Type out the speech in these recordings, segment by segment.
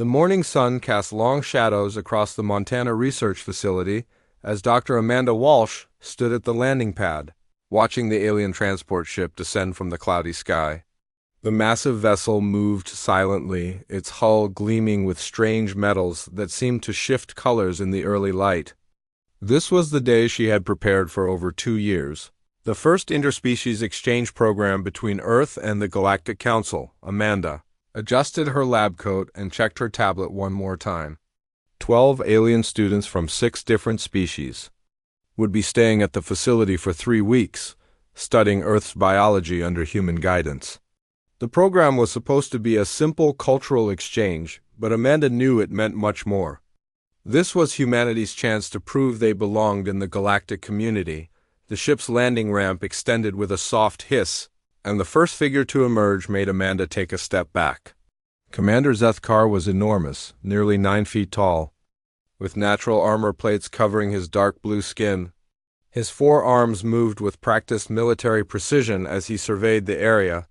The morning sun cast long shadows across the Montana Research Facility as Dr. Amanda Walsh stood at the landing pad, watching the alien transport ship descend from the cloudy sky. The massive vessel moved silently, its hull gleaming with strange metals that seemed to shift colors in the early light. This was the day she had prepared for over 2 years. The first interspecies exchange program between Earth and the Galactic Council. Amanda adjusted her lab coat and checked her tablet one more time. 12 alien students from 6 different species would be staying at the facility for 3 weeks, studying Earth's biology under human guidance. The program was supposed to be a simple cultural exchange, but Amanda knew it meant much more. This was humanity's chance to prove they belonged in the galactic community. The ship's landing ramp extended with a soft hiss, and the first figure to emerge made Amanda take a step back. Commander Zethkar was enormous, nearly 9 feet tall, with natural armor plates covering his dark blue skin. His 4 arms moved with practiced military precision as he surveyed the area.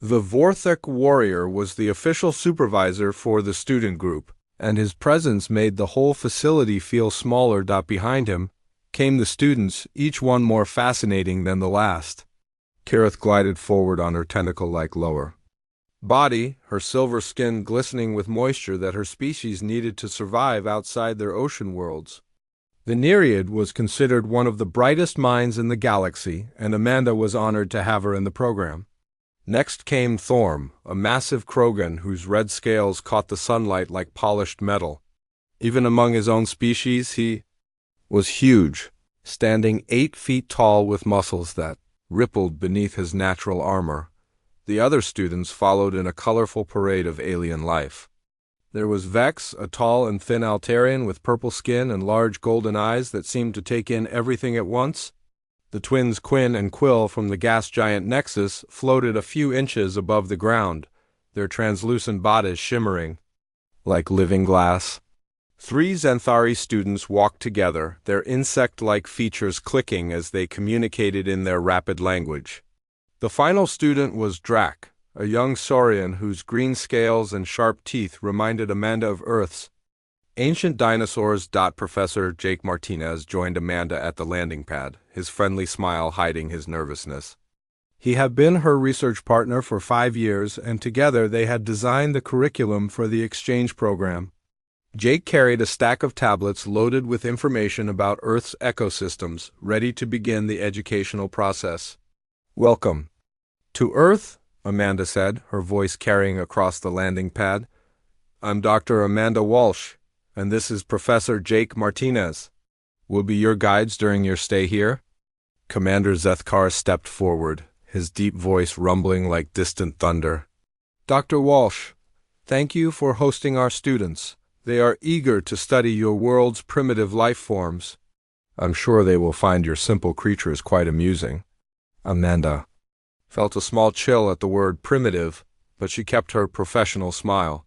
The Vorthek warrior was the official supervisor for the student group, and his presence made the whole facility feel smaller. Behind him came the students, each one more fascinating than the last. Kirith glided forward on her tentacle-like lower body, her silver skin glistening with moisture that her species needed to survive outside their ocean worlds. The Nereid was considered one of the brightest minds in the galaxy, and Amanda was honored to have her in the program. Next came Thorm, a massive Krogan whose red scales caught the sunlight like polished metal. Even among his own species, he was huge, standing 8 feet tall with muscles that rippled beneath his natural armor. The other students followed in a colorful parade of alien life. There was Vex, a tall and thin Altarian with purple skin and large golden eyes that seemed to take in everything at once. The twins Quinn and Quill from the gas giant Nexus floated a few inches above the ground, their translucent bodies shimmering like living glass. 3 Xanthari students walked together, their insect-like features clicking as they communicated in their rapid language. The final student was Drac, a young saurian whose green scales and sharp teeth reminded Amanda of Earth's ancient dinosaurs. Professor Jake Martinez joined Amanda at the landing pad, his friendly smile hiding his nervousness. He had been her research partner for 5 years, and together they had designed the curriculum for the exchange program. Jake carried a stack of tablets loaded with information about Earth's ecosystems, ready to begin the educational process. "Welcome to Earth," Amanda said, her voice carrying across the landing pad. "I'm Dr. Amanda Walsh, and this is Professor Jake Martinez. We'll be your guides during your stay here." Commander Zethkar stepped forward, his deep voice rumbling like distant thunder. "Dr. Walsh, thank you for hosting our students. They are eager to study your world's primitive life forms. I'm sure they will find your simple creatures quite amusing." Amanda felt a small chill at the word primitive, but she kept her professional smile.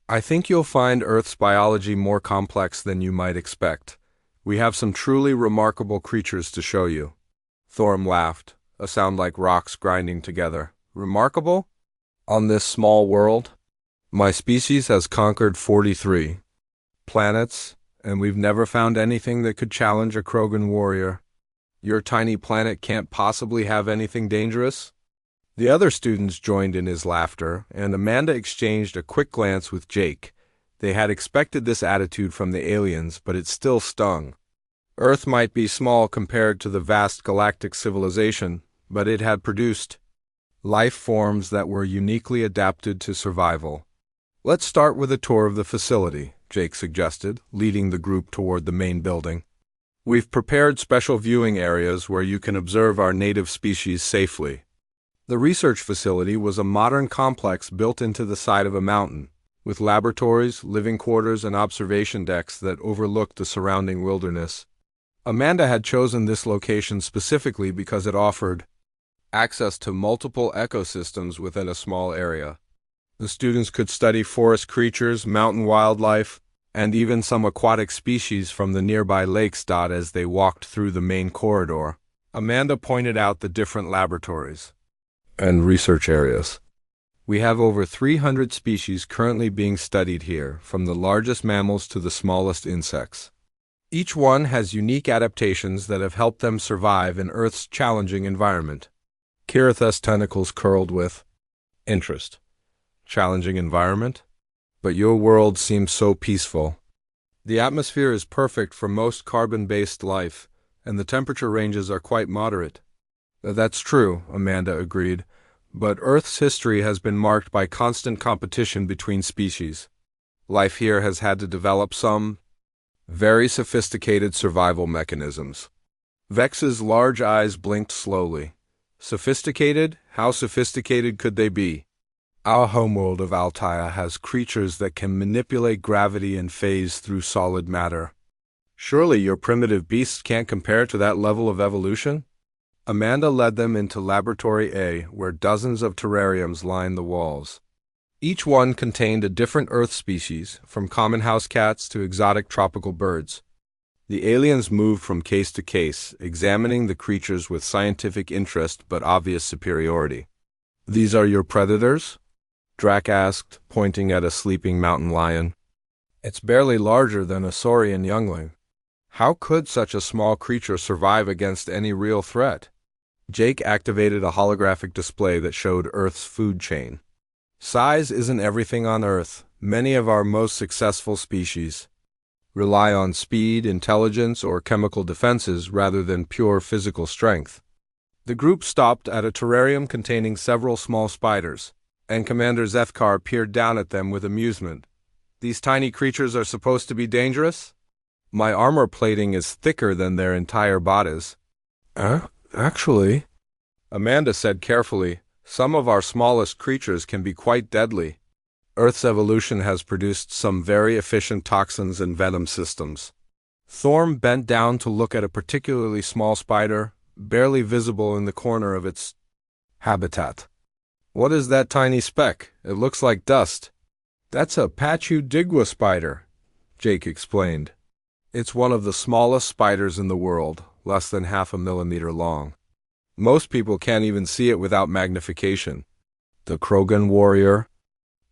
"I think you'll find Earth's biology more complex than you might expect. We have some truly remarkable creatures to show you." Thorm laughed, a sound like rocks grinding together. "Remarkable? On this small world? My species has conquered 43 planets, and we've never found anything that could challenge a Krogan warrior. Your tiny planet can't possibly have anything dangerous?" The other students joined in his laughter, and Amanda exchanged a quick glance with Jake. They had expected this attitude from the aliens, but it still stung. Earth might be small compared to the vast galactic civilization, but it had produced life forms that were uniquely adapted to survival. "Let's start with a tour of the facility," Jake suggested, leading the group toward the main building. "We've prepared special viewing areas where you can observe our native species safely." The research facility was a modern complex built into the side of a mountain, with laboratories, living quarters, and observation decks that overlooked the surrounding wilderness. Amanda had chosen this location specifically because it offered access to multiple ecosystems within a small area. The students could study forest creatures, mountain wildlife, and even some aquatic species from the nearby lakes. As they walked through the main corridor, Amanda pointed out the different laboratories and research areas. We have over 300 species currently being studied here, from the largest mammals to the smallest insects. Each one has unique adaptations that have helped them survive in Earth's challenging environment. Kiritha's tentacles curled with interest. Challenging environment? But your world seems so peaceful. The atmosphere is perfect for most carbon-based life, and the temperature ranges are quite moderate. That's true, Amanda agreed, but Earth's history has been marked by constant competition between species. Life here has had to develop some very sophisticated survival mechanisms. Vex's large eyes blinked slowly. Sophisticated? How sophisticated could they be? Our homeworld of Altaia has creatures that can manipulate gravity and phase through solid matter. Surely your primitive beasts can't compare to that level of evolution? Amanda led them into Laboratory A, where dozens of terrariums lined the walls. Each one contained a different Earth species, from common house cats to exotic tropical birds. The aliens moved from case to case, examining the creatures with scientific interest but obvious superiority. "These are your predators?" Drac asked, pointing at a sleeping mountain lion. "It's barely larger than a saurian youngling. How could such a small creature survive against any real threat?" Jake activated a holographic display that showed Earth's food chain. "Size isn't everything on Earth. Many of our most successful species rely on speed, intelligence, or chemical defenses rather than pure physical strength." The group stopped at a terrarium containing several small spiders, and Commander Zethkar peered down at them with amusement. "These tiny creatures are supposed to be dangerous? My armor plating is thicker than their entire bodies." Actually," Amanda said carefully, "some of our smallest creatures can be quite deadly. Earth's evolution has produced some very efficient toxins and venom systems." Thorm bent down to look at a particularly small spider, barely visible in the corner of its habitat. "What is that tiny speck? It looks like dust." "That's a Pachudigua spider," Jake explained. "It's one of the smallest spiders in the world, less than 0.5 millimeter long. Most people can't even see it without magnification." The Krogan warrior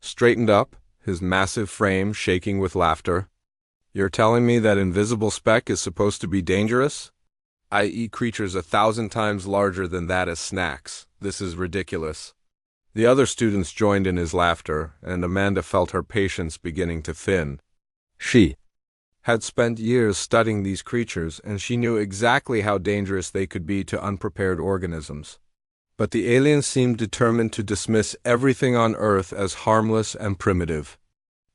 straightened up, his massive frame shaking with laughter. "You're telling me that invisible speck is supposed to be dangerous? I eat creatures 1,000 times larger than that as snacks. This is ridiculous." The other students joined in his laughter, and Amanda felt her patience beginning to thin. She had spent years studying these creatures, and she knew exactly how dangerous they could be to unprepared organisms. But the aliens seemed determined to dismiss everything on Earth as harmless and primitive.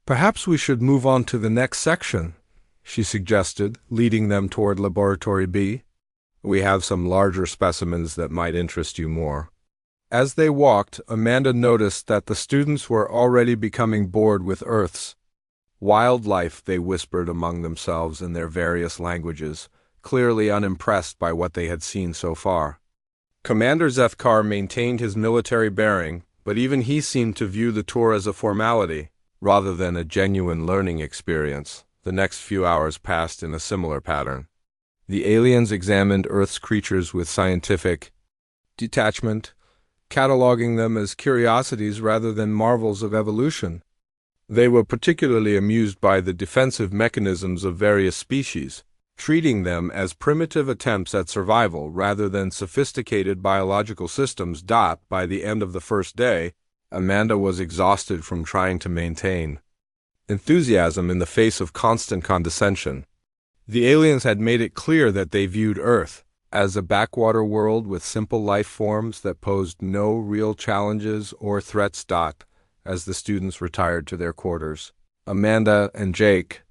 "Perhaps we should move on to the next section," she suggested, leading them toward Laboratory B. "We have some larger specimens that might interest you more." As they walked, Amanda noticed that the students were already becoming bored with Earth's wildlife. They whispered among themselves in their various languages, clearly unimpressed by what they had seen so far. Commander Zethkar maintained his military bearing, but even he seemed to view the tour as a formality, rather than a genuine learning experience. The next few hours passed in a similar pattern. The aliens examined Earth's creatures with scientific detachment, cataloging them as curiosities rather than marvels of evolution. They were particularly amused by the defensive mechanisms of various species, treating them as primitive attempts at survival rather than sophisticated biological systems. By the end of the first day, Amanda was exhausted from trying to maintain enthusiasm in the face of constant condescension. The aliens had made it clear that they viewed Earth as a backwater world with simple life forms that posed no real challenges or threats. As the students retired to their quarters, Amanda and Jake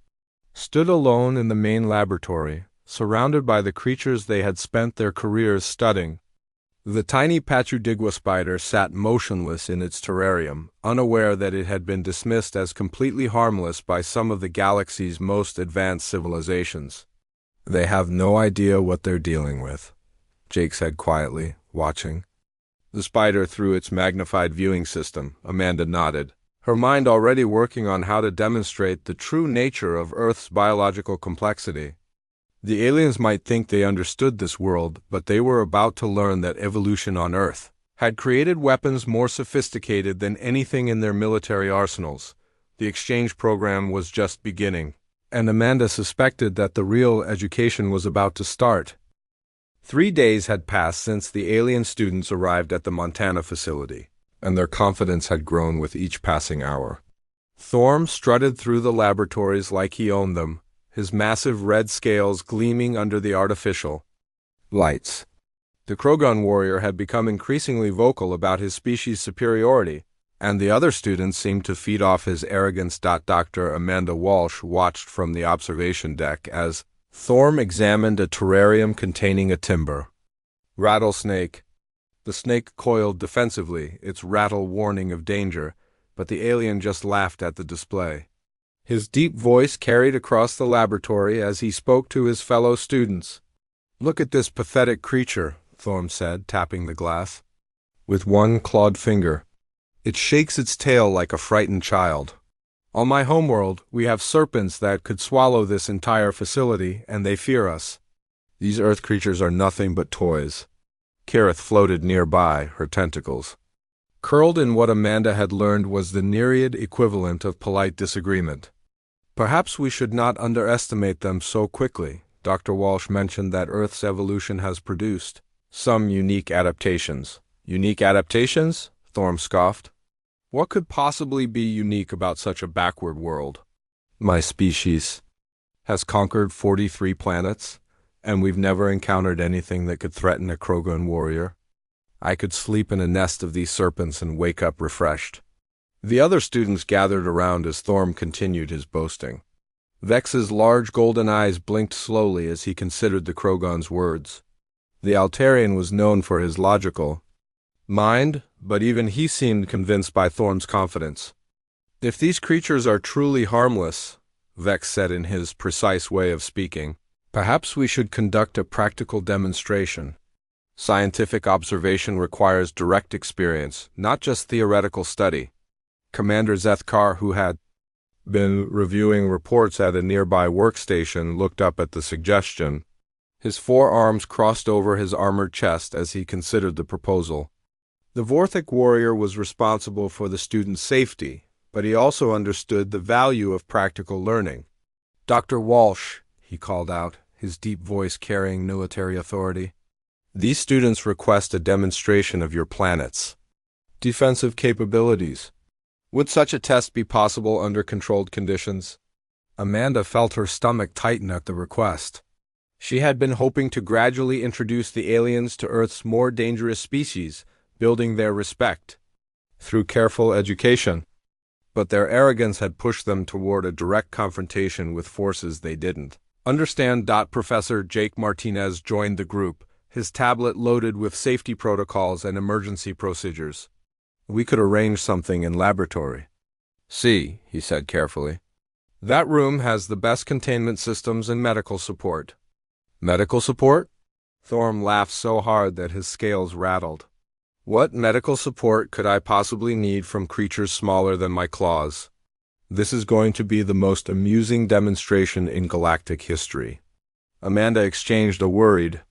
stood alone in the main laboratory, surrounded by the creatures they had spent their careers studying. The tiny Pachudigua spider sat motionless in its terrarium, unaware that it had been dismissed as completely harmless by some of the galaxy's most advanced civilizations. "They have no idea what they're dealing with," Jake said quietly, watching the spider through its magnified viewing system. Amanda nodded, her mind already working on how to demonstrate the true nature of Earth's biological complexity. The aliens might think they understood this world, but they were about to learn that evolution on Earth had created weapons more sophisticated than anything in their military arsenals. The exchange program was just beginning, and Amanda suspected that the real education was about to start. 3 days had passed since the alien students arrived at the Montana facility, and their confidence had grown with each passing hour. Thorm strutted through the laboratories like he owned them, his massive red scales gleaming under the artificial lights. The Krogan warrior had become increasingly vocal about his species' superiority, and the other students seemed to feed off his arrogance. Dr. Amanda Walsh watched from the observation deck as Thorm examined a terrarium containing a timber rattlesnake. The snake coiled defensively, its rattle warning of danger, but the alien just laughed at the display. His deep voice carried across the laboratory as he spoke to his fellow students. "Look at this pathetic creature," Thorm said, tapping the glass. With one clawed finger, it shakes its tail like a frightened child. On my homeworld, we have serpents that could swallow this entire facility, and they fear us. These Earth creatures are nothing but toys. Kirith floated nearby, her tentacles curled in what Amanda had learned was the Nereid equivalent of polite disagreement. Perhaps we should not underestimate them so quickly. Dr. Walsh mentioned that Earth's evolution has produced some unique adaptations. Unique adaptations? Thorm scoffed. What could possibly be unique about such a backward world? My species has conquered 43 planets, and we've never encountered anything that could threaten a Krogan warrior. I could sleep in a nest of these serpents and wake up refreshed. The other students gathered around as Thorm continued his boasting. Vex's large golden eyes blinked slowly as he considered the Krogan's words. The Altarian was known for his logical mind, but even he seemed convinced by Thorm's confidence. "If these creatures are truly harmless," Vex said in his precise way of speaking, "perhaps we should conduct a practical demonstration. Scientific observation requires direct experience, not just theoretical study." Commander Zethkar, who had been reviewing reports at a nearby workstation, looked up at the suggestion. His forearms crossed over his armored chest as he considered the proposal. The Vorthic warrior was responsible for the student's safety, but he also understood the value of practical learning. "Dr. Walsh," he called out, his deep voice carrying military authority, "these students request a demonstration of your planet's defensive capabilities. Would such a test be possible under controlled conditions?" Amanda felt her stomach tighten at the request. She had been hoping to gradually introduce the aliens to Earth's more dangerous species, building their respect through careful education. But their arrogance had pushed them toward a direct confrontation with forces they didn't understand. Professor Jake Martinez joined the group, his tablet loaded with safety protocols and emergency procedures. "We could arrange something in laboratory." "See," he said carefully. "That room has the best containment systems and medical support." "Medical support?" Thorm laughed so hard that his scales rattled. "What medical support could I possibly need from creatures smaller than my claws? This is going to be the most amusing demonstration in galactic history." Amanda exchanged a worried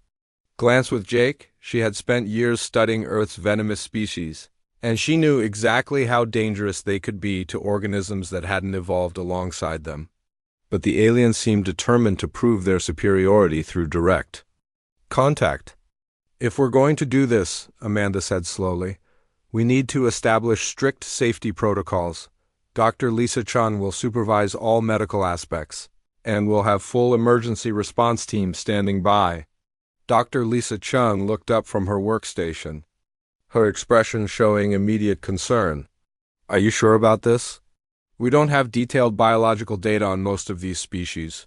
glance with Jake. She had spent years studying Earth's venomous species, and she knew exactly how dangerous they could be to organisms that hadn't evolved alongside them. But the aliens seemed determined to prove their superiority through direct contact. "If we're going to do this," Amanda said slowly, "we need to establish strict safety protocols. Dr. Lisa Chun will supervise all medical aspects, and we'll have full emergency response teams standing by." Dr. Lisa Chun looked up from her workstation, her expression showing immediate concern. "Are you sure about this? We don't have detailed biological data on most of these species.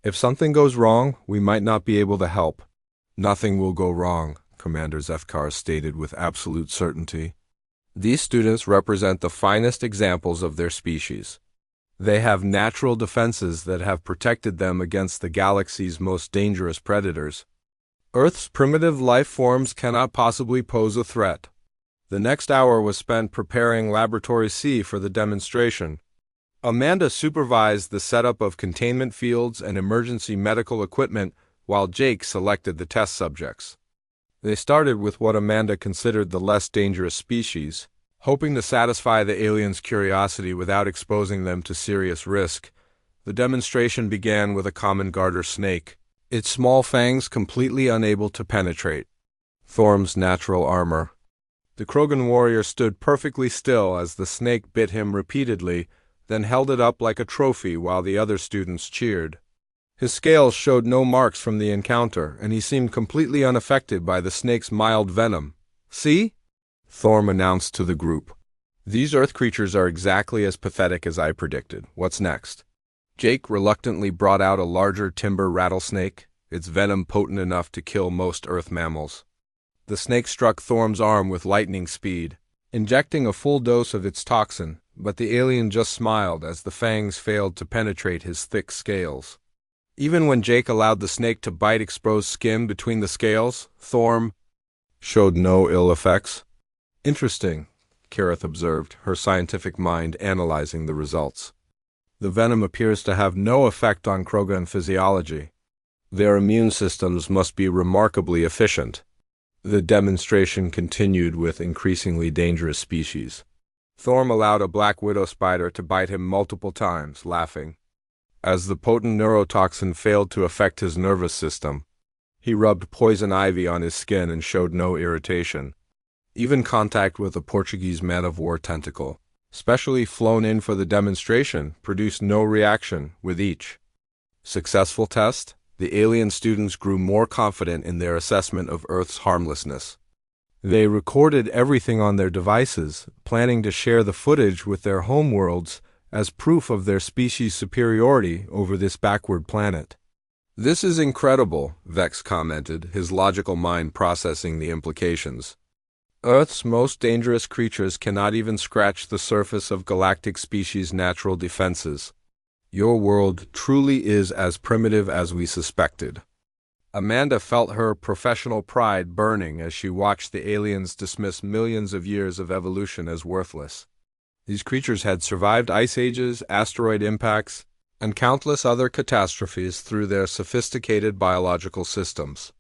If something goes wrong, we might not be able to help." "Nothing will go wrong," Commander Zethkar stated with absolute certainty. "These students represent the finest examples of their species. They have natural defenses that have protected them against the galaxy's most dangerous predators. Earth's primitive life forms cannot possibly pose a threat." The next hour was spent preparing Laboratory C for the demonstration. Amanda supervised the setup of containment fields and emergency medical equipment while Jake selected the test subjects. They started with what Amanda considered the less dangerous species, hoping to satisfy the aliens' curiosity without exposing them to serious risk. The demonstration began with a common garter snake, its small fangs completely unable to penetrate Thorm's natural armor. The Krogan warrior stood perfectly still as the snake bit him repeatedly, then held it up like a trophy while the other students cheered. His scales showed no marks from the encounter, and he seemed completely unaffected by the snake's mild venom. "See?" Thorm announced to the group. "These Earth creatures are exactly as pathetic as I predicted. What's next?" Jake reluctantly brought out a larger timber rattlesnake, its venom potent enough to kill most Earth mammals. The snake struck Thorm's arm with lightning speed, injecting a full dose of its toxin, but the alien just smiled as the fangs failed to penetrate his thick scales. Even when Jake allowed the snake to bite exposed skin between the scales, Thorm showed no ill effects. "Interesting," Kareth observed, her scientific mind analyzing the results. "The venom appears to have no effect on Krogan physiology. Their immune systems must be remarkably efficient." The demonstration continued with increasingly dangerous species. Thorm allowed a black widow spider to bite him multiple times, laughing. As the potent neurotoxin failed to affect his nervous system, he rubbed poison ivy on his skin and showed no irritation. Even contact with a Portuguese man-of-war tentacle, specially flown in for the demonstration, produced no reaction with each successful test. The alien students grew more confident in their assessment of Earth's harmlessness. They recorded everything on their devices, planning to share the footage with their homeworlds as proof of their species' superiority over this backward planet. "This is incredible," Vex commented, his logical mind processing the implications. "Earth's most dangerous creatures cannot even scratch the surface of galactic species' natural defenses. Your world truly is as primitive as we suspected." Amanda felt her professional pride burning as she watched the aliens dismiss millions of years of evolution as worthless. These creatures had survived ice ages, asteroid impacts, and countless other catastrophes through their sophisticated biological systems.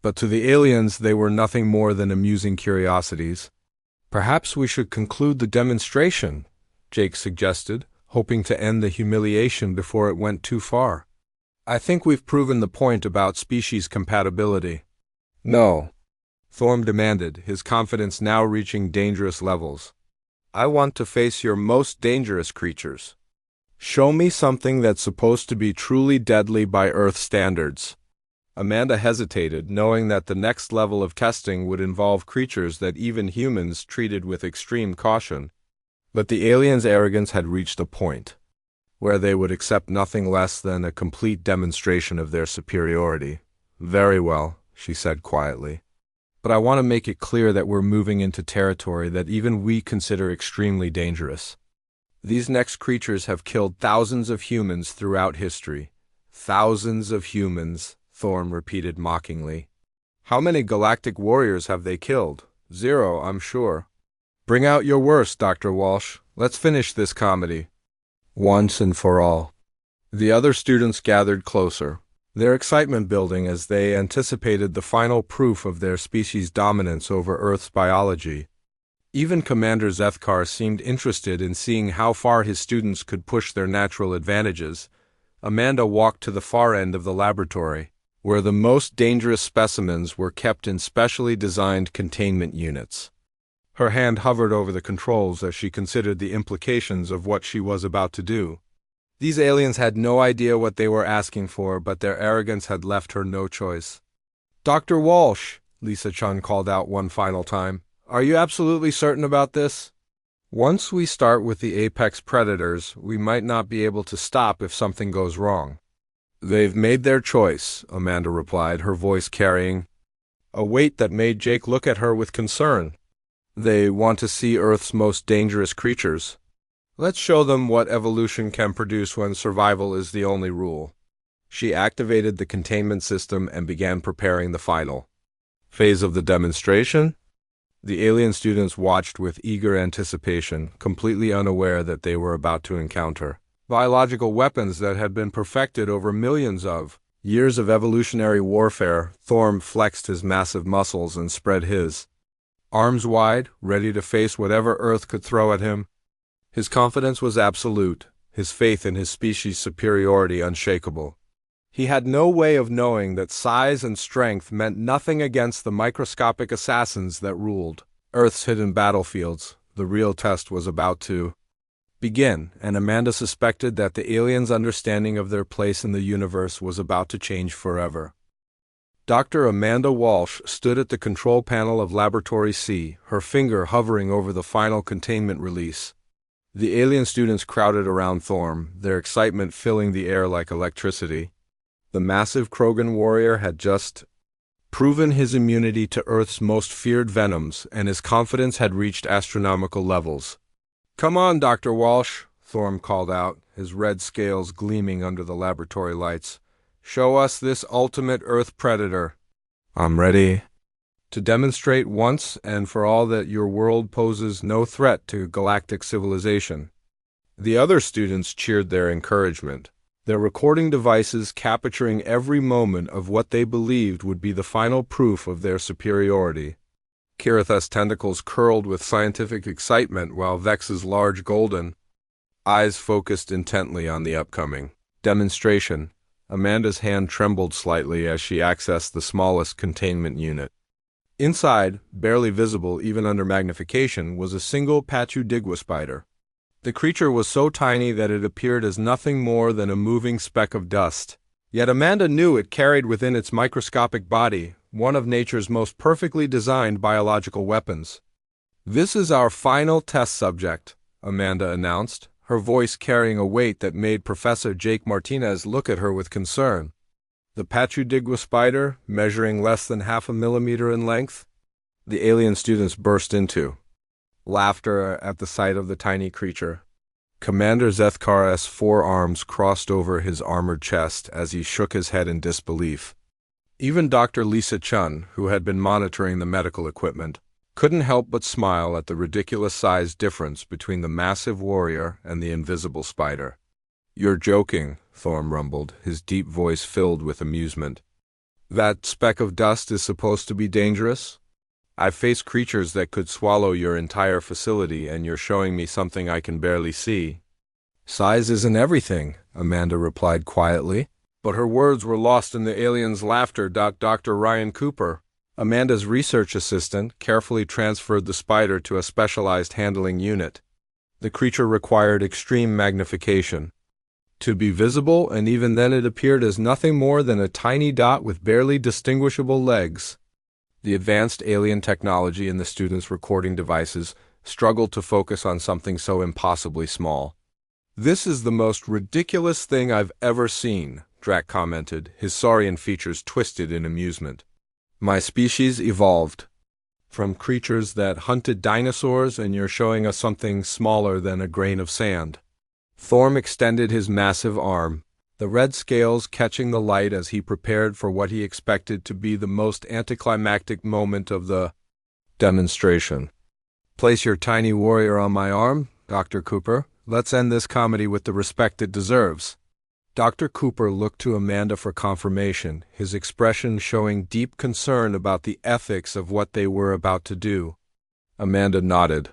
But to the aliens, they were nothing more than amusing curiosities. "Perhaps we should conclude the demonstration," Jake suggested, hoping to end the humiliation before it went too far. "I think we've proven the point about species compatibility." "No," Thorm demanded, his confidence now reaching dangerous levels. "I want to face your most dangerous creatures. Show me something that's supposed to be truly deadly by Earth standards." Amanda hesitated, knowing that the next level of testing would involve creatures that even humans treated with extreme caution. But the aliens' arrogance had reached a point where they would accept nothing less than a complete demonstration of their superiority. "Very well," she said quietly. "But I want to make it clear that we're moving into territory that even we consider extremely dangerous. These next creatures have killed thousands of humans throughout history." "Thousands of humans," Thorm repeated mockingly. "How many galactic warriors have they killed?" "Zero, I'm sure." "Bring out your worst, Dr. Walsh. Let's finish this comedy once and for all." The other students gathered closer, their excitement building as they anticipated the final proof of their species' dominance over Earth's biology. Even Commander Zethkar seemed interested in seeing how far his students could push their natural advantages. Amanda walked to the far end of the laboratory, where the most dangerous specimens were kept in specially designed containment units. Her hand hovered over the controls as she considered the implications of what she was about to do. These aliens had no idea what they were asking for, but their arrogance had left her no choice. "Dr. Walsh," Lisa Chun called out one final time, "are you absolutely certain about this? Once we start with the apex predators, we might not be able to stop if something goes wrong." "They've made their choice," Amanda replied, her voice carrying a weight that made Jake look at her with concern. "They want to see Earth's most dangerous creatures. Let's show them what evolution can produce when survival is the only rule." She activated the containment system and began preparing the final phase of the demonstration. The alien students watched with eager anticipation, completely unaware that they were about to encounter biological weapons that had been perfected over millions of Years of evolutionary warfare, Thorm flexed his massive muscles and spread his arms wide, ready to face whatever Earth could throw at him. His confidence was absolute, his faith in his species' superiority unshakable. He had no way of knowing that size and strength meant nothing against the microscopic assassins that ruled Earth's hidden battlefields. The real test was about to begin, and Amanda suspected that the aliens' understanding of their place in the universe was about to change forever. Dr. Amanda Walsh stood at the control panel of Laboratory C, her finger hovering over the final containment release. The alien students crowded around Thorm, their excitement filling the air like electricity. The massive Krogan warrior had just proven his immunity to Earth's most feared venoms, and his confidence had reached astronomical levels. "Come on, Dr. Walsh," Thorm called out, his red scales gleaming under the laboratory lights. "Show us this ultimate Earth predator." "I'm ready to demonstrate once and for all that your world poses no threat to galactic civilization." The other students cheered their encouragement, their recording devices capturing every moment of what they believed would be the final proof of their superiority. Kiritha's tentacles curled with scientific excitement while Vex's large golden eyes focused intently on the upcoming demonstration. Amanda's hand trembled slightly as she accessed the smallest containment unit. Inside, barely visible even under magnification, was a single Pachudigwa spider. The creature was so tiny that it appeared as nothing more than a moving speck of dust. Yet Amanda knew it carried within its microscopic body one of nature's most perfectly designed biological weapons. "This is our final test subject," Amanda announced, her voice carrying a weight that made Professor Jake Martinez look at her with concern. The Pachudigwa spider, measuring less than 0.5 millimeter in length. The alien students burst into laughter at the sight of the tiny creature. Commander Zethkar's forearms crossed over his armored chest as he shook his head in disbelief. Even Dr. Lisa Chun, who had been monitoring the medical equipment, couldn't help but smile at the ridiculous size difference between the massive warrior and the invisible spider. "You're joking," Thorm rumbled, his deep voice filled with amusement. "That speck of dust is supposed to be dangerous? I've faced creatures that could swallow your entire facility, and you're showing me something I can barely see." "Size isn't everything," Amanda replied quietly, but her words were lost in the alien's laughter. Dr. Ryan Cooper, Amanda's research assistant, carefully transferred the spider to a specialized handling unit. The creature required extreme magnification to be visible, and even then it appeared as nothing more than a tiny dot with barely distinguishable legs. The advanced alien technology in the students' recording devices struggled to focus on something so impossibly small. "This is the most ridiculous thing I've ever seen," Drac commented, his saurian features twisted in amusement. "My species evolved from creatures that hunted dinosaurs, and you're showing us something smaller than a grain of sand." Thorm extended his massive arm, the red scales catching the light as he prepared for what he expected to be the most anticlimactic moment of the demonstration. "Place your tiny warrior on my arm, Dr. Cooper. Let's end this comedy with the respect it deserves." Dr. Cooper looked to Amanda for confirmation, his expression showing deep concern about the ethics of what they were about to do. Amanda nodded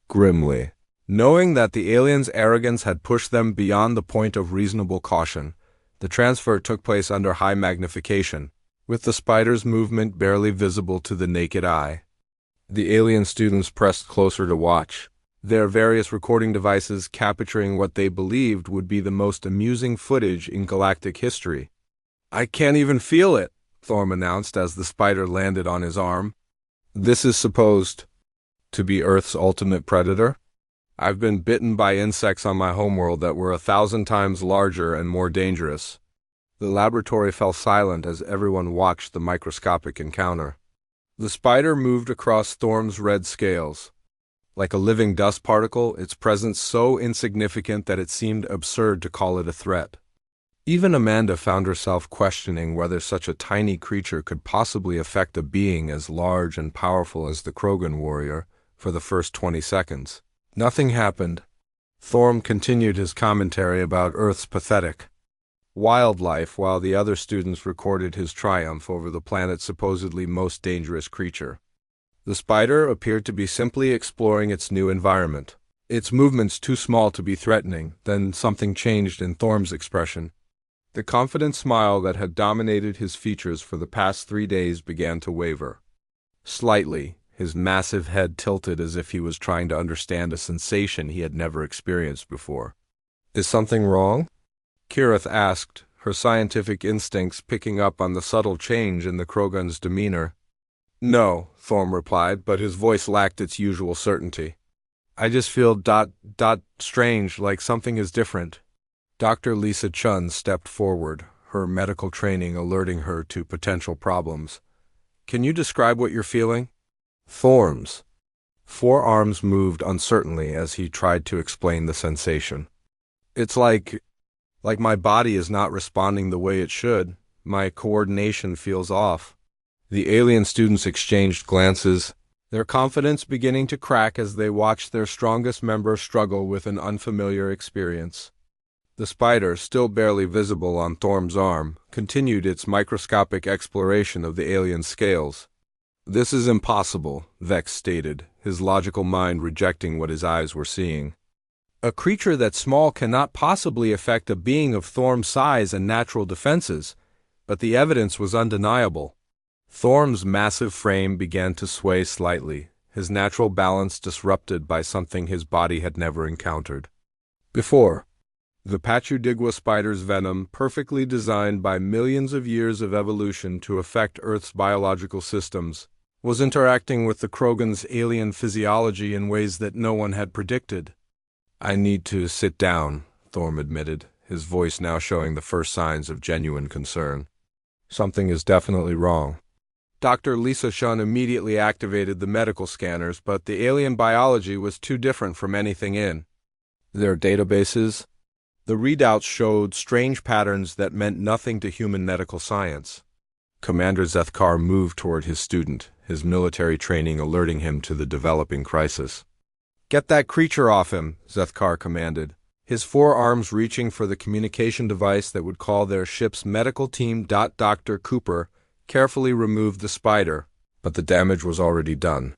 grimly. Knowing that the aliens' arrogance had pushed them beyond the point of reasonable caution, the transfer took place under high magnification, with the spider's movement barely visible to the naked eye. The alien students pressed closer to watch, their various recording devices capturing what they believed would be the most amusing footage in galactic history. "I can't even feel it," Thorm announced as the spider landed on his arm. "This is supposed to be Earth's ultimate predator? I've been bitten by insects on my homeworld that were 1,000 times larger and more dangerous." The laboratory fell silent as everyone watched the microscopic encounter. The spider moved across Thorm's red scales. Like a living dust particle, its presence so insignificant that it seemed absurd to call it a threat. Even Amanda found herself questioning whether such a tiny creature could possibly affect a being as large and powerful as the Krogan warrior for the first 20 seconds. Nothing happened. Thorm continued his commentary about Earth's pathetic wildlife while the other students recorded his triumph over the planet's supposedly most dangerous creature. The spider appeared to be simply exploring its new environment. Its movements too small to be threatening. Then something changed in Thorm's expression. The confident smile that had dominated his features for the past 3 days began to waver. Slightly, his massive head tilted as if he was trying to understand a sensation he had never experienced before. "Is something wrong?" Kirith asked, her scientific instincts picking up on the subtle change in the Krogan's demeanor. "No," Thorm replied, but his voice lacked its usual certainty. "I just feel strange, like something is different." Dr. Lisa Chun stepped forward, her medical training alerting her to potential problems. "Can you describe what you're feeling?" Thorm's forearms moved uncertainly as he tried to explain the sensation. "It's like my body is not responding the way it should. My coordination feels off." The alien students exchanged glances, their confidence beginning to crack as they watched their strongest member struggle with an unfamiliar experience. The spider, still barely visible on Thorm's arm, continued its microscopic exploration of the alien's scales. "This is impossible," Vex stated, his logical mind rejecting what his eyes were seeing. "A creature that small cannot possibly affect a being of Thorm's size and natural defenses," but the evidence was undeniable. Thorm's massive frame began to sway slightly, his natural balance disrupted by something his body had never encountered before. The Pachudigwa spider's venom, perfectly designed by millions of years of evolution to affect Earth's biological systems, was interacting with the Krogan's alien physiology in ways that no one had predicted. "I need to sit down," Thorm admitted, his voice now showing the first signs of genuine concern. "Something is definitely wrong." Dr. Lisa Shun immediately activated the medical scanners, but the alien biology was too different from anything in their databases. The readouts showed strange patterns that meant nothing to human medical science. Commander Zethkar moved toward his student, his military training alerting him to the developing crisis. "Get that creature off him," Zethkar commanded, his forearms reaching for the communication device that would call their ship's medical team. Dr. Cooper carefully removed the spider, but the damage was already done.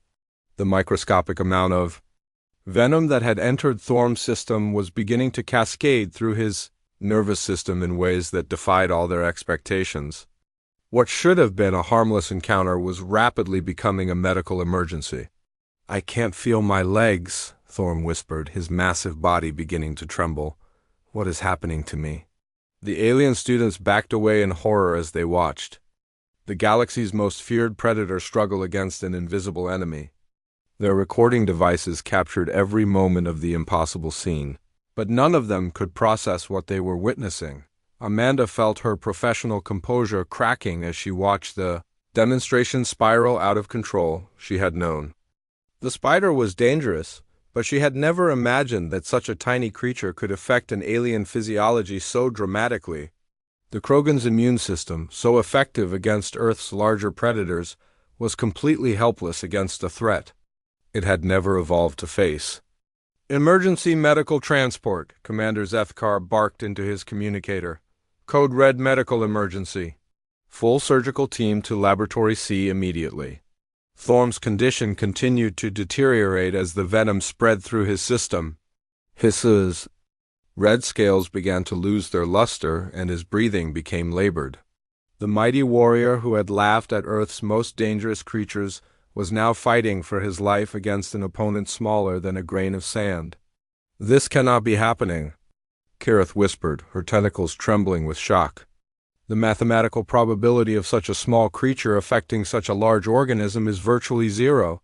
The microscopic amount of venom that had entered Thorm's system was beginning to cascade through his nervous system in ways that defied all their expectations. What should have been a harmless encounter was rapidly becoming a medical emergency. "I can't feel my legs," Thorm whispered, his massive body beginning to tremble. "What is happening to me?" The alien students backed away in horror as they watched the galaxy's most feared predator struggle against an invisible enemy. Their recording devices captured every moment of the impossible scene, but none of them could process what they were witnessing. Amanda felt her professional composure cracking as she watched the demonstration spiral out of control. She had known the spider was dangerous, but she had never imagined that such a tiny creature could affect an alien physiology so dramatically. The Krogan's immune system, so effective against Earth's larger predators, was completely helpless against a threat it had never evolved to face. "Emergency medical transport," Commander Zethkar barked into his communicator. "Code Red medical emergency. Full surgical team to Laboratory C immediately." Thorm's condition continued to deteriorate as the venom spread through his system. His red scales began to lose their luster, and his breathing became labored. The mighty warrior who had laughed at Earth's most dangerous creatures was now fighting for his life against an opponent smaller than a grain of sand. "This cannot be happening," Kirith whispered, her tentacles trembling with shock. "The mathematical probability of such a small creature affecting such a large organism is virtually zero."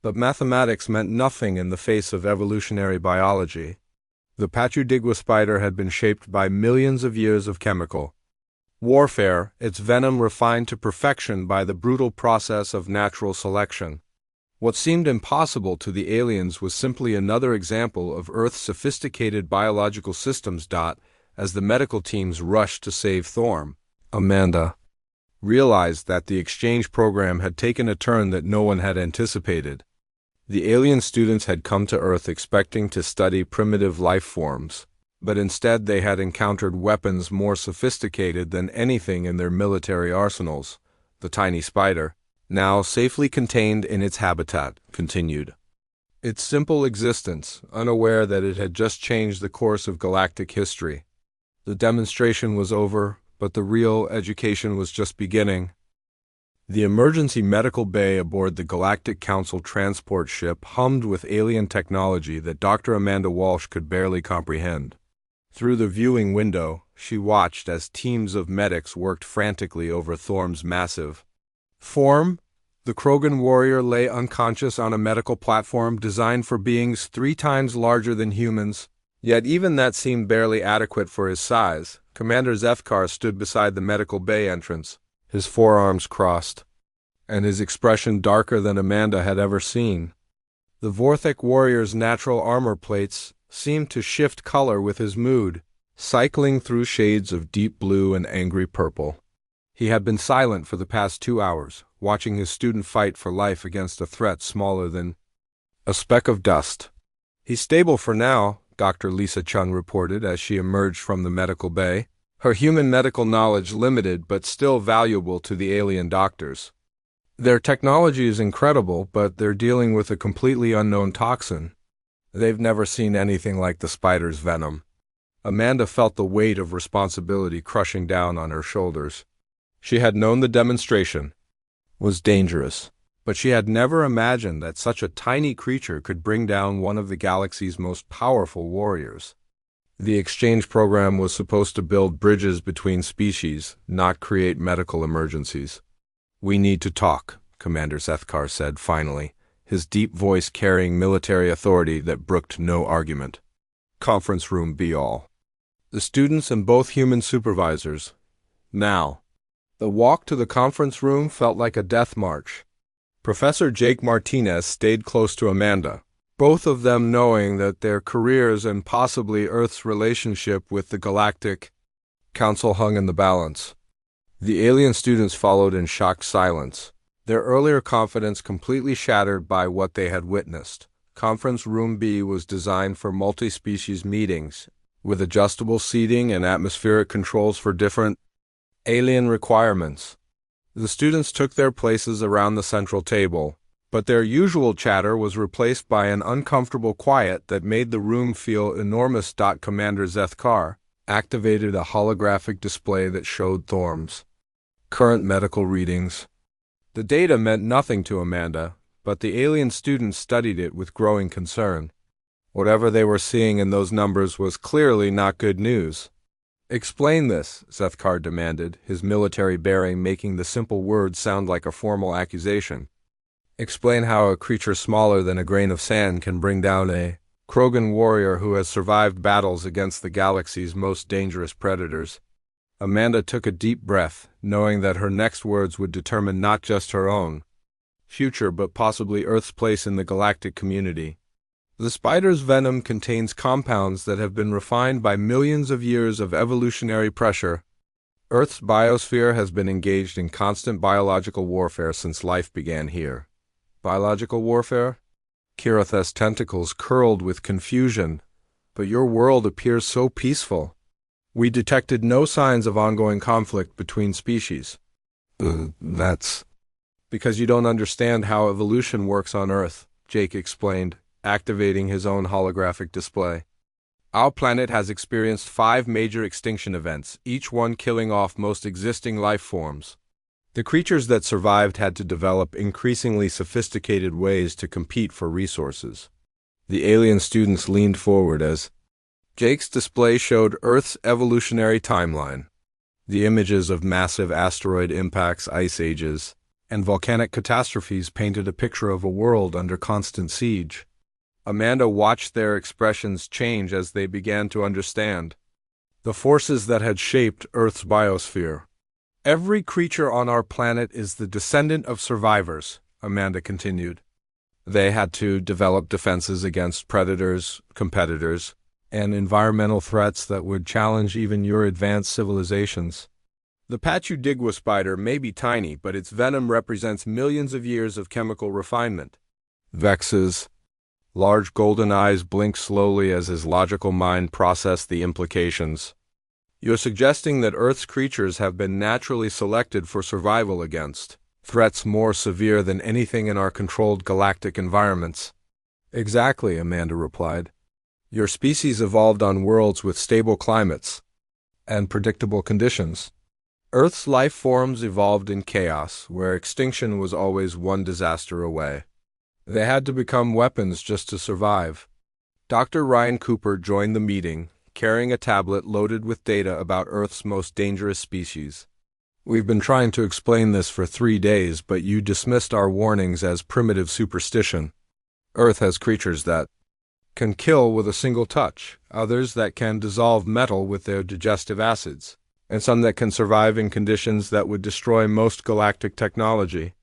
But mathematics meant nothing in the face of evolutionary biology. The Pachudigwa spider had been shaped by millions of years of chemical warfare, its venom refined to perfection by the brutal process of natural selection. What seemed impossible to the aliens was simply another example of Earth's sophisticated biological systems. As the medical teams rushed to save Thorm, Amanda realized that the exchange program had taken a turn that no one had anticipated. The alien students had come to Earth expecting to study primitive life forms, but instead they had encountered weapons more sophisticated than anything in their military arsenals. The tiny spider, now safely contained in its habitat, continued its simple existence, unaware that it had just changed the course of galactic history. The demonstration was over, but the real education was just beginning. The emergency medical bay aboard the Galactic Council transport ship hummed with alien technology that Dr. Amanda Walsh could barely comprehend. Through the viewing window, she watched as teams of medics worked frantically over Thorm's massive form. The Krogan warrior lay unconscious on a medical platform designed for beings 3 times larger than humans, yet even that seemed barely adequate for his size. Commander Zethkar stood beside the medical bay entrance, his forearms crossed, and his expression darker than Amanda had ever seen. The Vorthek warrior's natural armor plates seemed to shift color with his mood, cycling through shades of deep blue and angry purple. He had been silent for the past 2 hours, watching his student fight for life against a threat smaller than a speck of dust. "He's stable for now," Dr. Lisa Chung reported as she emerged from the medical bay, her human medical knowledge limited but still valuable to the alien doctors. "Their technology is incredible, but they're dealing with a completely unknown toxin. They've never seen anything like the spider's venom." Amanda felt the weight of responsibility crushing down on her shoulders. She had known the demonstration was dangerous, but she had never imagined that such a tiny creature could bring down one of the galaxy's most powerful warriors. The exchange program was supposed to build bridges between species, not create medical emergencies. "We need to talk," Commander Zethkar said finally, his deep voice carrying military authority that brooked no argument. "Conference room be all." The students and both human supervisors. Now. The walk to the conference room felt like a death march. Professor Jake Martinez stayed close to Amanda, both of them knowing that their careers and possibly Earth's relationship with the Galactic Council hung in the balance. The alien students followed in shocked silence, their earlier confidence completely shattered by what they had witnessed. Conference Room B was designed for multi-species meetings, with adjustable seating and atmospheric controls for different alien requirements. The students took their places around the central table, but their usual chatter was replaced by an uncomfortable quiet that made the room feel enormous. Commander Zethkar activated a holographic display that showed Thorm's current medical readings. The data meant nothing to Amanda, but the alien students studied it with growing concern. Whatever they were seeing in those numbers was clearly not good news. "Explain this," Zethkar demanded, his military bearing making the simple words sound like a formal accusation. "Explain how a creature smaller than a grain of sand can bring down a Krogan warrior who has survived battles against the galaxy's most dangerous predators." Amanda took a deep breath, knowing that her next words would determine not just her own future but possibly Earth's place in the galactic community. "The spider's venom contains compounds that have been refined by millions of years of evolutionary pressure. Earth's biosphere has been engaged in constant biological warfare since life began here." "Biological warfare?" Kiritha's tentacles curled with confusion. "But your world appears so peaceful. We detected no signs of ongoing conflict between species." That's because you don't understand how evolution works on Earth," Jake explained, activating his own holographic display. "Our planet has experienced 5 major extinction events, each one killing off most existing life forms. The creatures that survived had to develop increasingly sophisticated ways to compete for resources." The alien students leaned forward as Jake's display showed Earth's evolutionary timeline. The images of massive asteroid impacts, ice ages, and volcanic catastrophes painted a picture of a world under constant siege. Amanda watched their expressions change as they began to understand the forces that had shaped Earth's biosphere. "Every creature on our planet is the descendant of survivors," Amanda continued. "They had to develop defenses against predators, competitors, and environmental threats that would challenge even your advanced civilizations. The Pachudigwa spider may be tiny, but its venom represents millions of years of chemical refinement. Vexes Large golden eyes blinked slowly as his logical mind processed the implications. You're suggesting that Earth's creatures have been naturally selected for survival against threats more severe than anything in our controlled galactic environments. Exactly, Amanda replied. Your species evolved on worlds with stable climates and predictable conditions. Earth's life forms evolved in chaos, where extinction was always one disaster away. They had to become weapons just to survive. Dr. Ryan Cooper joined the meeting, carrying a tablet loaded with data about Earth's most dangerous species. We've been trying to explain this for 3 days, but you dismissed our warnings as primitive superstition. Earth has creatures that can kill with a single touch, others that can dissolve metal with their digestive acids, and some that can survive in conditions that would destroy most galactic technology.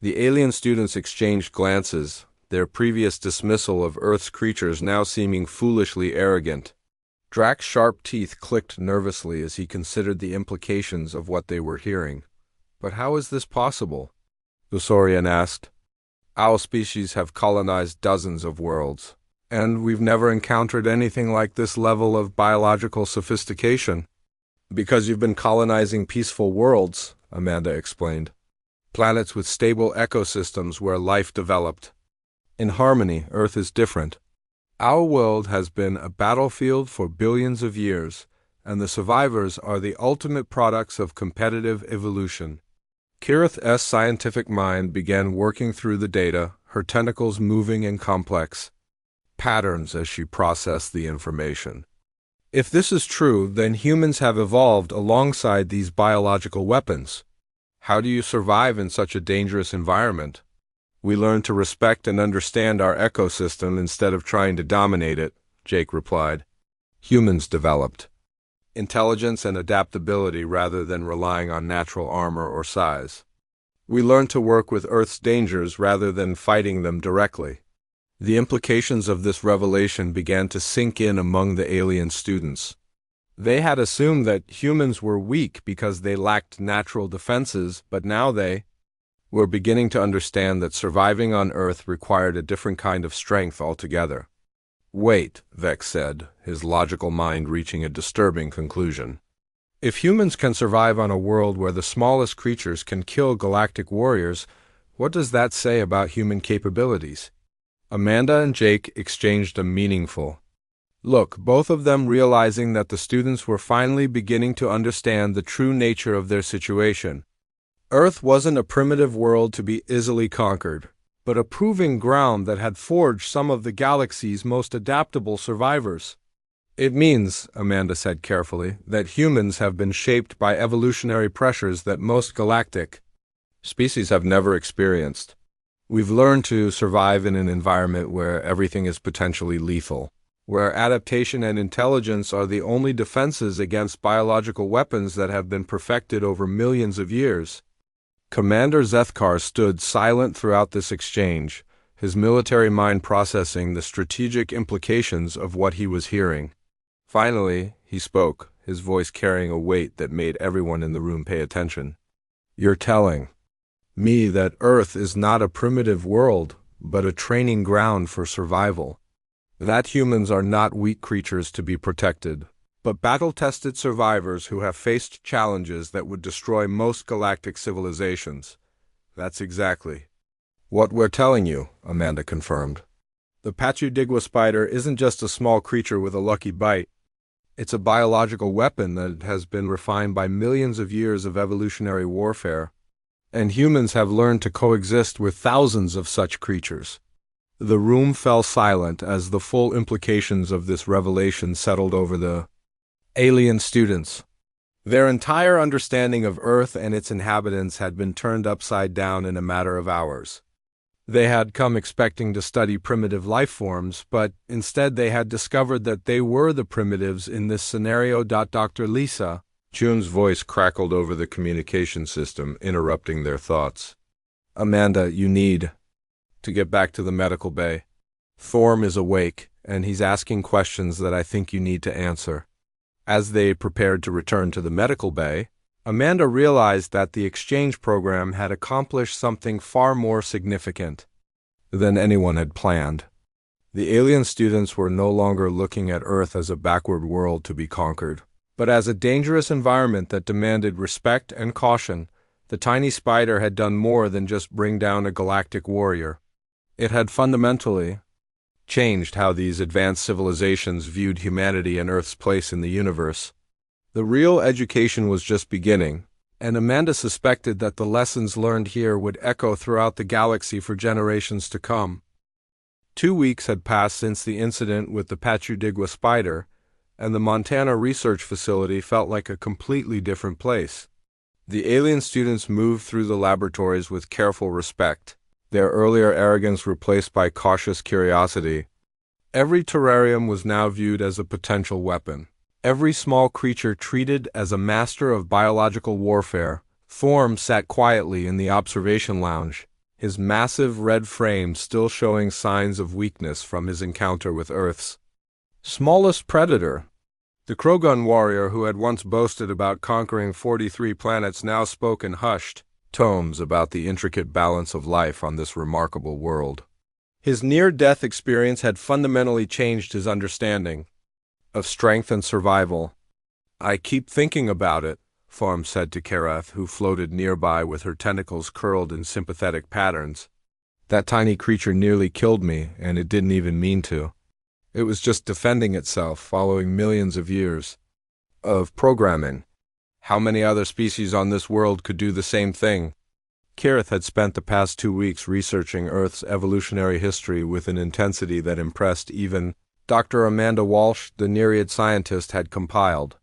The alien students exchanged glances, their previous dismissal of Earth's creatures now seeming foolishly arrogant. Drax's sharp teeth clicked nervously as he considered the implications of what they were hearing. But how is this possible? The Saurian asked. Our species have colonized dozens of worlds, and we've never encountered anything like this level of biological sophistication. Because you've been colonizing peaceful worlds, Amanda explained. Planets with stable ecosystems where life developed. In harmony, Earth is different. Our world has been a battlefield for billions of years, and the survivors are the ultimate products of competitive evolution. Kirith's scientific mind began working through the data, her tentacles moving in complex patterns as she processed the information. If this is true, then humans have evolved alongside these biological weapons. How do you survive in such a dangerous environment? We learn to respect and understand our ecosystem instead of trying to dominate it, Jake replied. Humans developed intelligence and adaptability rather than relying on natural armor or size. We learned to work with Earth's dangers rather than fighting them directly. The implications of this revelation began to sink in among the alien students. They had assumed that humans were weak because they lacked natural defenses, but now they were beginning to understand that surviving on Earth required a different kind of strength altogether. Wait, Vex said, his logical mind reaching a disturbing conclusion. If humans can survive on a world where the smallest creatures can kill galactic warriors, what does that say about human capabilities? Amanda and Jake exchanged a meaningful look, both of them realizing that the students were finally beginning to understand the true nature of their situation. Earth wasn't a primitive world to be easily conquered, but a proving ground that had forged some of the galaxy's most adaptable survivors. It means, Amanda said carefully, that humans have been shaped by evolutionary pressures that most galactic species have never experienced. We've learned to survive in an environment where everything is potentially lethal, where adaptation and intelligence are the only defenses against biological weapons that have been perfected over millions of years. Commander Zethkar stood silent throughout this exchange, his military mind processing the strategic implications of what he was hearing. Finally, he spoke, his voice carrying a weight that made everyone in the room pay attention. You're telling me that Earth is not a primitive world, but a training ground for survival. That humans are not weak creatures to be protected, but battle-tested survivors who have faced challenges that would destroy most galactic civilizations. That's exactly what we're telling you, Amanda confirmed. The Pachudigwa spider isn't just a small creature with a lucky bite. It's a biological weapon that has been refined by millions of years of evolutionary warfare, and humans have learned to coexist with thousands of such creatures. The room fell silent as the full implications of this revelation settled over the alien students. Their entire understanding of Earth and its inhabitants had been turned upside down in a matter of hours. They had come expecting to study primitive life forms, but instead they had discovered that they were the primitives in this scenario. Dr. Lisa Jun's voice crackled over the communication system, interrupting their thoughts. Amanda, you need to get back to the medical bay. Thorm is awake, and he's asking questions that I think you need to answer. As they prepared to return to the medical bay, Amanda realized that the exchange program had accomplished something far more significant than anyone had planned. The alien students were no longer looking at Earth as a backward world to be conquered, but as a dangerous environment that demanded respect and caution. The tiny spider had done more than just bring down a galactic warrior. It had fundamentally changed how these advanced civilizations viewed humanity and Earth's place in the universe. The real education was just beginning, and Amanda suspected that the lessons learned here would echo throughout the galaxy for generations to come. 2 weeks had passed since the incident with the Pachudigua spider, and the Montana research facility felt like a completely different place. The alien students moved through the laboratories with careful respect, their earlier arrogance replaced by cautious curiosity. Every terrarium was now viewed as a potential weapon. Every small creature treated as a master of biological warfare. Thorm sat quietly in the observation lounge, his massive red frame still showing signs of weakness from his encounter with Earth's smallest predator. The Krogan warrior who had once boasted about conquering 43 planets now spoke in hushed tones about the intricate balance of life on this remarkable world. His near-death experience had fundamentally changed his understanding of strength and survival. "I keep thinking about it," Thorm said to Kareth, who floated nearby with her tentacles curled in sympathetic patterns. "That tiny creature nearly killed me, and it didn't even mean to. It was just defending itself, following millions of years of programming. How many other species on this world could do the same thing?" Kareth had spent the past 2 weeks researching Earth's evolutionary history with an intensity that impressed even Dr. Amanda Walsh, the Nereid scientist, had compiled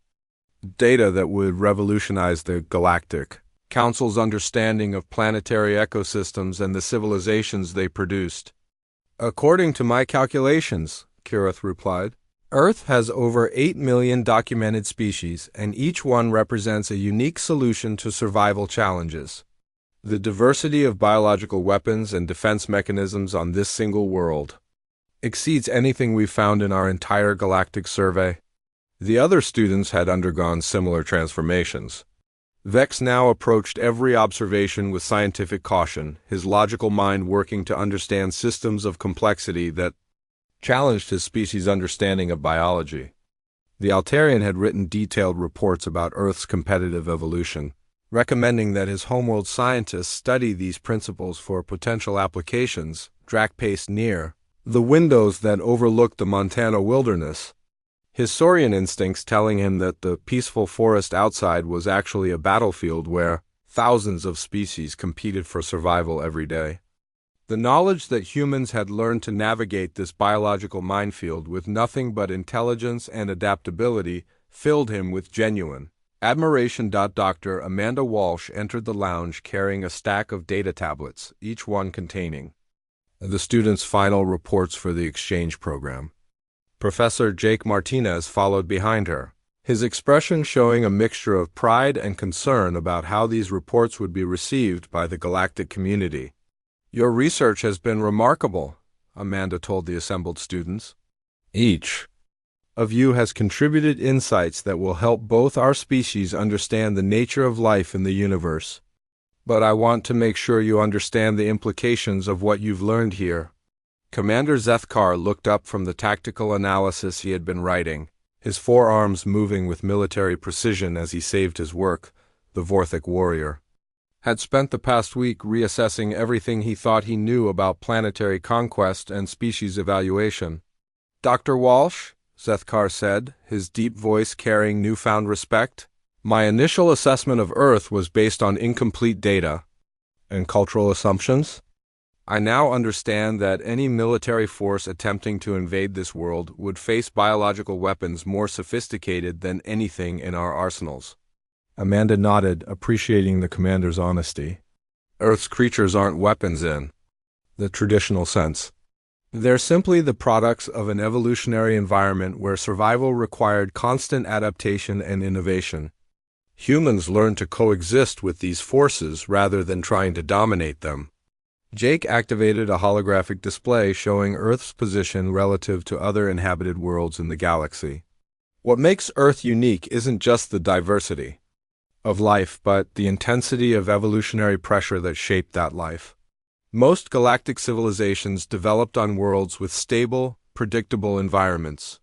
data that would revolutionize the Galactic Council's understanding of planetary ecosystems and the civilizations they produced. "According to my calculations," Kareth replied, "Earth has over 8 million documented species, and each one represents a unique solution to survival challenges. The diversity of biological weapons and defense mechanisms on this single world exceeds anything we've found in our entire galactic survey." The other students had undergone similar transformations. Vex now approached every observation with scientific caution, his logical mind working to understand systems of complexity that challenged his species' understanding of biology. The Altarian had written detailed reports about Earth's competitive evolution, recommending that his homeworld scientists study these principles for potential applications. Drac paced near the windows that overlooked the Montana wilderness, his Saurian instincts telling him that the peaceful forest outside was actually a battlefield where thousands of species competed for survival every day. The knowledge that humans had learned to navigate this biological minefield with nothing but intelligence and adaptability filled him with genuine admiration. Dr. Amanda Walsh entered the lounge carrying a stack of data tablets, each one containing the students' final reports for the exchange program. Professor Jake Martinez followed behind her, his expression showing a mixture of pride and concern about how these reports would be received by the galactic community. "Your research has been remarkable," Amanda told the assembled students. "Each of you has contributed insights that will help both our species understand the nature of life in the universe. But I want to make sure you understand the implications of what you've learned here." Commander Zethkar looked up from the tactical analysis he had been writing, his forearms moving with military precision as he saved his work. The Vorthic warrior had spent the past week reassessing everything he thought he knew about planetary conquest and species evaluation. "Dr. Walsh," Zethkar said, his deep voice carrying newfound respect, "my initial assessment of Earth was based on incomplete data and cultural assumptions. I now understand that any military force attempting to invade this world would face biological weapons more sophisticated than anything in our arsenals." Amanda nodded, appreciating the commander's honesty. "Earth's creatures aren't weapons in the traditional sense. They're simply the products of an evolutionary environment where survival required constant adaptation and innovation. Humans learned to coexist with these forces rather than trying to dominate them." Jake activated a holographic display showing Earth's position relative to other inhabited worlds in the galaxy. "What makes Earth unique isn't just the diversity of life, but the intensity of evolutionary pressure that shaped that life. Most galactic civilizations developed on worlds with stable, predictable environments.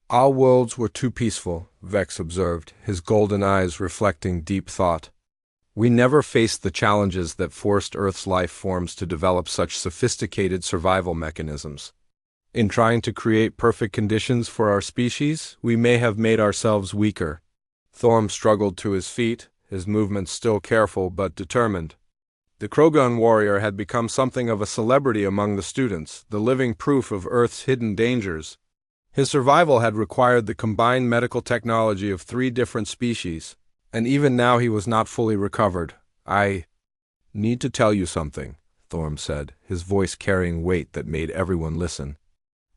Our worlds were too peaceful, Vex observed, his golden eyes reflecting deep thought. We never faced the challenges that forced Earth's life forms to develop such sophisticated survival mechanisms. In trying to create perfect conditions for our species, we may have made ourselves weaker. Thorm struggled to his feet, his movements still careful but determined. The Krogan warrior had become something of a celebrity among the students, the living proof of Earth's hidden dangers. His survival had required the combined medical technology of 3 different species, and even now he was not fully recovered. "I need to tell you something," Thorm said, his voice carrying weight that made everyone listen.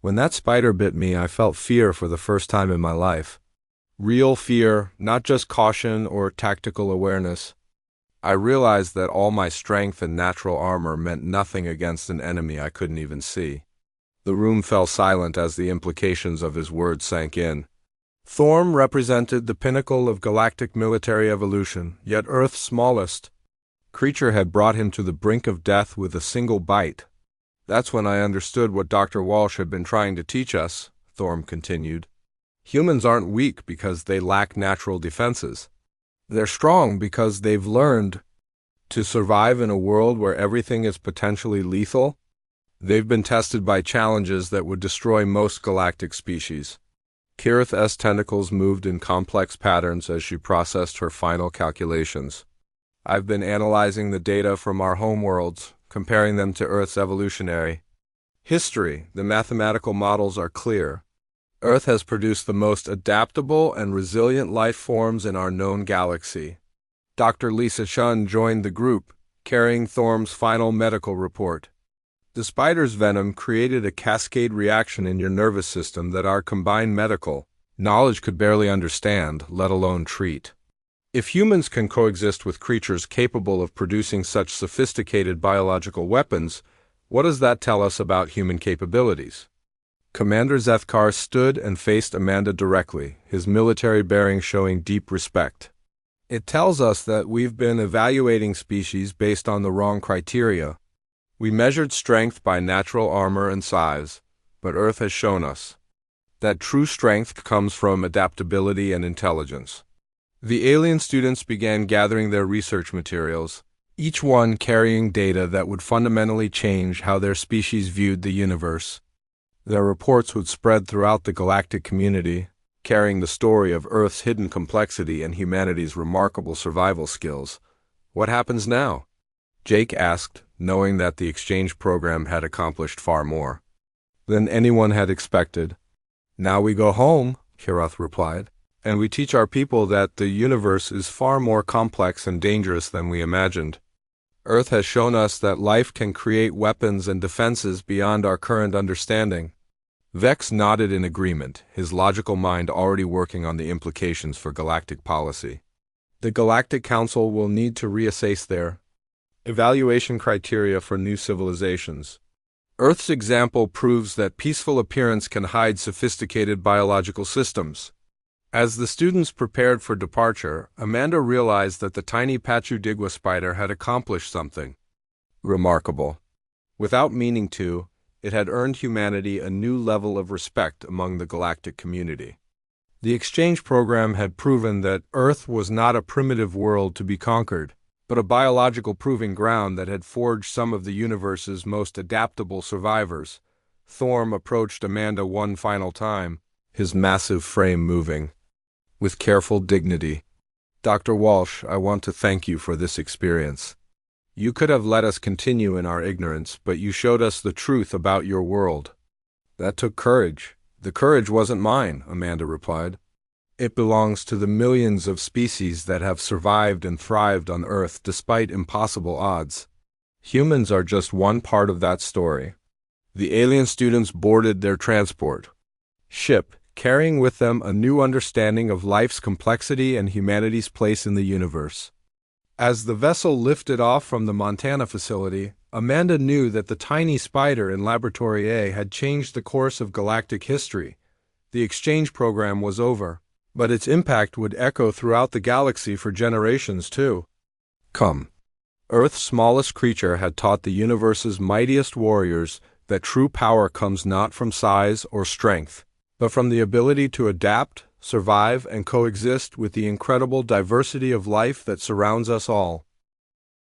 "When that spider bit me, I felt fear for the first time in my life. Real fear, not just caution or tactical awareness. I realized that all my strength and natural armor meant nothing against an enemy I couldn't even see." The room fell silent as the implications of his words sank in. Thorm represented the pinnacle of galactic military evolution, yet Earth's smallest creature had brought him to the brink of death with a single bite. "That's when I understood what Dr. Walsh had been trying to teach us," Thorm continued. "Humans aren't weak because they lack natural defenses. They're strong because they've learned to survive in a world where everything is potentially lethal. They've been tested by challenges that would destroy most galactic species." Kirith's tentacles moved in complex patterns as she processed her final calculations. "I've been analyzing the data from our homeworlds, comparing them to Earth's evolutionary history. The mathematical models are clear. Earth has produced the most adaptable and resilient life forms in our known galaxy." Dr. Lisa Shun joined the group, carrying Thorm's final medical report. "The spider's venom created a cascade reaction in your nervous system that our combined medical knowledge could barely understand, let alone treat. If humans can coexist with creatures capable of producing such sophisticated biological weapons, what does that tell us about human capabilities?" Commander Zethkar stood and faced Amanda directly, his military bearing showing deep respect. "It tells us that we've been evaluating species based on the wrong criteria. We measured strength by natural armor and size, but Earth has shown us that true strength comes from adaptability and intelligence." The alien students began gathering their research materials, each one carrying data that would fundamentally change how their species viewed the universe. Their reports would spread throughout the galactic community, carrying the story of Earth's hidden complexity and humanity's remarkable survival skills. "What happens now?" Jake asked, knowing that the exchange program had accomplished far more than anyone had expected. "Now we go home," Kirith replied, "and we teach our people that the universe is far more complex and dangerous than we imagined. Earth has shown us that life can create weapons and defenses beyond our current understanding." Vex nodded in agreement, his logical mind already working on the implications for galactic policy. "The Galactic Council will need to reassess their evaluation criteria for new civilizations. Earth's example proves that peaceful appearance can hide sophisticated biological systems." As the students prepared for departure, Amanda realized that the tiny Pachudigwa spider had accomplished something remarkable. Without meaning to, it had earned humanity a new level of respect among the galactic community. The exchange program had proven that Earth was not a primitive world to be conquered, but a biological proving ground that had forged some of the universe's most adaptable survivors. Thorm approached Amanda one final time, his massive frame moving with careful dignity. "Dr. Walsh, I want to thank you for this experience. You could have let us continue in our ignorance, but you showed us the truth about your world." "That took courage." "The courage wasn't mine," Amanda replied. "It belongs to the millions of species that have survived and thrived on Earth despite impossible odds. Humans are just one part of that story." The alien students boarded their transport ship, carrying with them a new understanding of life's complexity and humanity's place in the universe. As the vessel lifted off from the Montana facility, Amanda knew that the tiny spider in Laboratory A had changed the course of galactic history. The exchange program was over, but its impact would echo throughout the galaxy for generations too. "Come." Earth's smallest creature had taught the universe's mightiest warriors that true power comes not from size or strength, but from the ability to adapt, survive, and coexist with the incredible diversity of life that surrounds us all.